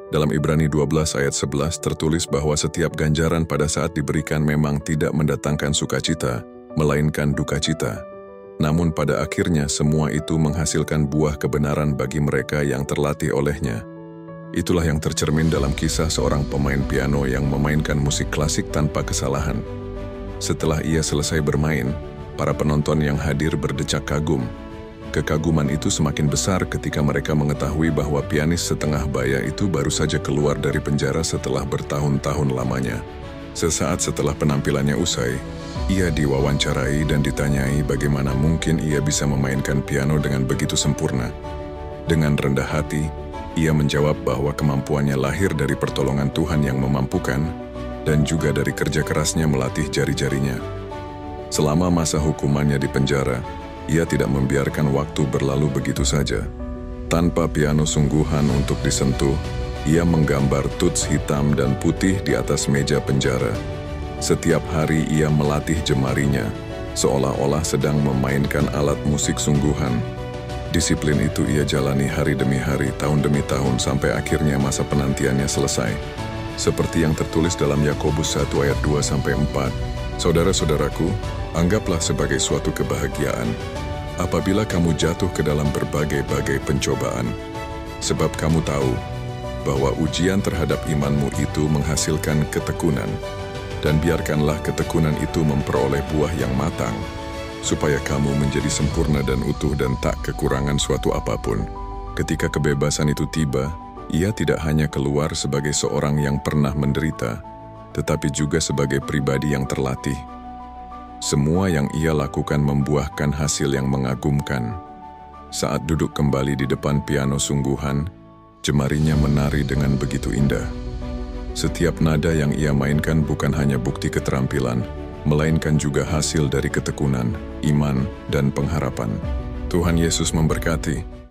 Dalam Ibrani 12 ayat 11 tertulis bahwa setiap ganjaran pada saat diberikan memang tidak mendatangkan sukacita, melainkan duka cita. Namun pada akhirnya semua itu menghasilkan buah kebenaran bagi mereka yang terlatih olehnya. Itulah yang tercermin dalam kisah seorang pemain piano yang memainkan musik klasik tanpa kesalahan. Setelah ia selesai bermain, para penonton yang hadir berdecak kagum. Kekaguman itu semakin besar ketika mereka mengetahui bahwa pianis setengah baya itu baru saja keluar dari penjara setelah bertahun-tahun lamanya. Sesaat setelah penampilannya usai, ia diwawancarai dan ditanyai bagaimana mungkin ia bisa memainkan piano dengan begitu sempurna. Dengan rendah hati, ia menjawab bahwa kemampuannya lahir dari pertolongan Tuhan yang memampukan dan juga dari kerja kerasnya melatih jari-jarinya. Selama masa hukumannya di penjara, ia tidak membiarkan waktu berlalu begitu saja. Tanpa piano sungguhan untuk disentuh, ia menggambar tuts hitam dan putih di atas meja penjara. Setiap hari ia melatih jemarinya, seolah-olah sedang memainkan alat musik sungguhan. Disiplin itu ia jalani hari demi hari, tahun demi tahun, sampai akhirnya masa penantiannya selesai. Seperti yang tertulis dalam Yakobus 1 ayat 2-4, saudara-saudaraku, anggaplah sebagai suatu kebahagiaan apabila kamu jatuh ke dalam berbagai-bagai pencobaan, sebab kamu tahu bahwa ujian terhadap imanmu itu menghasilkan ketekunan, dan biarkanlah ketekunan itu memperoleh buah yang matang, supaya kamu menjadi sempurna dan utuh dan tak kekurangan suatu apapun. Ketika kebebasan itu tiba, ia tidak hanya keluar sebagai seorang yang pernah menderita, tetapi juga sebagai pribadi yang terlatih. Semua yang ia lakukan membuahkan hasil yang mengagumkan. Saat duduk kembali di depan piano sungguhan, jemarinya menari dengan begitu indah. Setiap nada yang ia mainkan bukan hanya bukti keterampilan, melainkan juga hasil dari ketekunan, iman, dan pengharapan. Tuhan Yesus memberkati.